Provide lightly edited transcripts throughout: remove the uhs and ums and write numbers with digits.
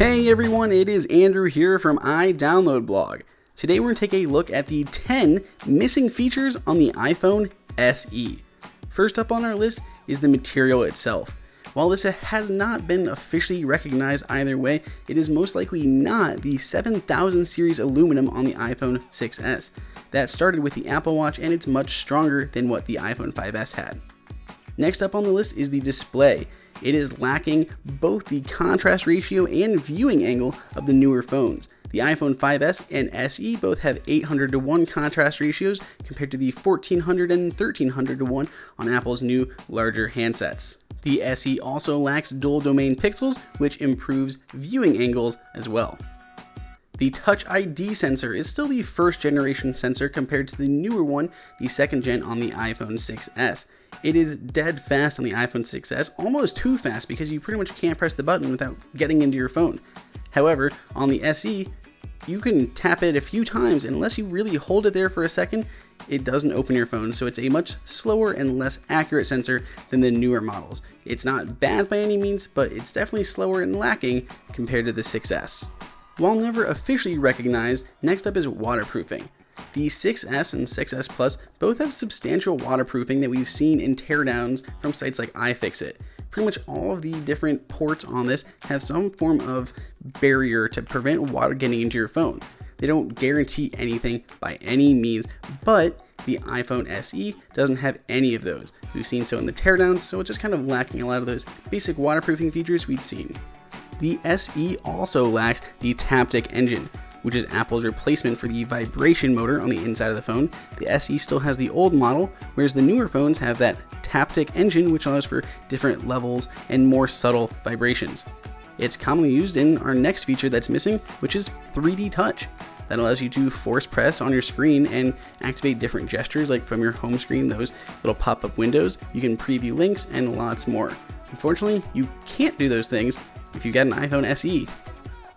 Hey everyone, it is Andrew here from iDownload Blog. Today we're going to take a look at the 10 missing features on the iPhone SE. First up on our list is the material itself. While this has not been officially recognized either way, it is most likely not the 7000 series aluminum on the iPhone 6s. That started with the Apple Watch and it's much stronger than what the iPhone 5s had. Next up on the list is the display. It is lacking both the contrast ratio and viewing angle of the newer phones. The iPhone 5s and SE both have 800:1 contrast ratios compared to the 1400 and 1300:1 on Apple's new larger handsets. The SE also lacks dual domain pixels, which improves viewing angles as well. The Touch ID sensor is still the first generation sensor compared to the newer one, the second gen on the iPhone 6s. It is dead fast on the iPhone 6s, almost too fast because you pretty much can't press the button without getting into your phone. However, on the SE, you can tap it a few times, and unless you really hold it there for a second, it doesn't open your phone, so it's a much slower and less accurate sensor than the newer models. It's not bad by any means, but it's definitely slower and lacking compared to the 6s. While never officially recognized, next up is waterproofing. The 6s and 6s Plus both have substantial waterproofing that we've seen in teardowns from sites like iFixit. Pretty much all of the different ports on this have some form of barrier to prevent water getting into your phone. They don't guarantee anything by any means, but the iPhone SE doesn't have any of those. We've seen so in the teardowns, so it's just kind of lacking a lot of those basic waterproofing features we'd seen. The SE also lacks the Taptic Engine, which is Apple's replacement for the vibration motor on the inside of the phone. The SE still has the old model, whereas the newer phones have that Taptic Engine, which allows for different levels and more subtle vibrations. It's commonly used in our next feature that's missing, which is 3D Touch. That allows you to force press on your screen and activate different gestures, like from your home screen, those little pop-up windows. You can preview links and lots more. Unfortunately, you can't do those things if you've got an iPhone SE.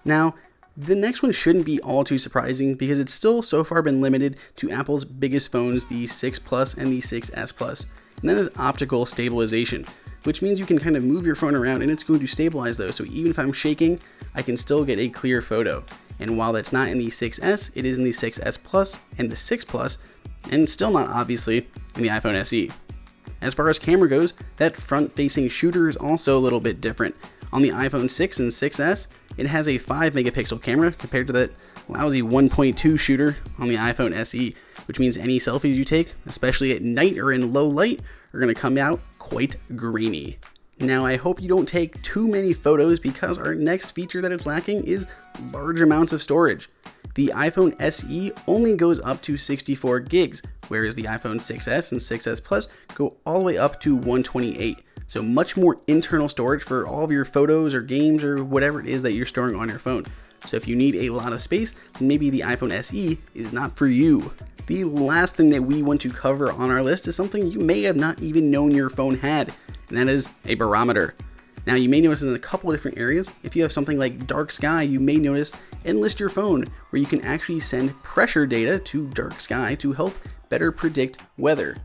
Now, the next one shouldn't be all too surprising because it's still so far been limited to Apple's biggest phones, the 6 Plus and the 6s Plus. And that is optical stabilization, which means you can kind of move your phone around and it's going to stabilize those. So even if I'm shaking, I can still get a clear photo. And while that's not in the 6s, it is in the 6s Plus and the 6 Plus, and still not obviously in the iPhone SE. As far as camera goes, that front-facing shooter is also a little bit different. On the iPhone 6 and 6s, it has a 5 megapixel camera compared to that lousy 1.2 shooter on the iPhone SE, which means any selfies you take, especially at night or in low light, are going to come out quite grainy. Now, I hope you don't take too many photos because our next feature that it's lacking is large amounts of storage. The iPhone SE only goes up to 64 gigs, whereas the iPhone 6s and 6s Plus go all the way up to 128. So much more internal storage for all of your photos or games or whatever it is that you're storing on your phone. So if you need a lot of space, then maybe the iPhone SE is not for you. The last thing that we want to cover on our list is something you may have not even known your phone had, and that is a barometer. Now, you may notice this in a couple of different areas. If you have something like dark sky, you may notice Enlist Your Phone, where you can actually send pressure data to dark sky to help better predict weather.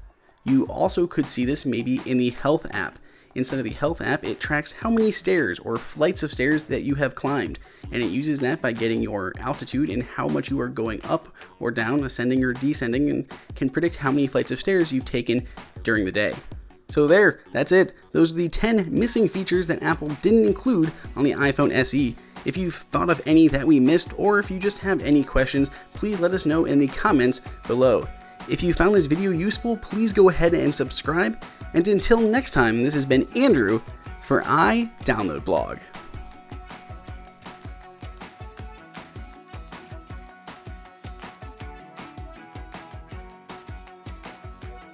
You also could see this maybe in the Health app. Inside of the Health app, it tracks how many stairs or flights of stairs that you have climbed, and it uses that by getting your altitude and how much you are going up or down, ascending or descending, and can predict how many flights of stairs you've taken during the day. So that's it. Those are the 10 missing features that Apple didn't include on the iPhone SE. If you've thought of any that we missed, or if you just have any questions, please let us know in the comments below. If you found this video useful, please go ahead and subscribe. And until next time, this has been Andrew for iDownload Blog.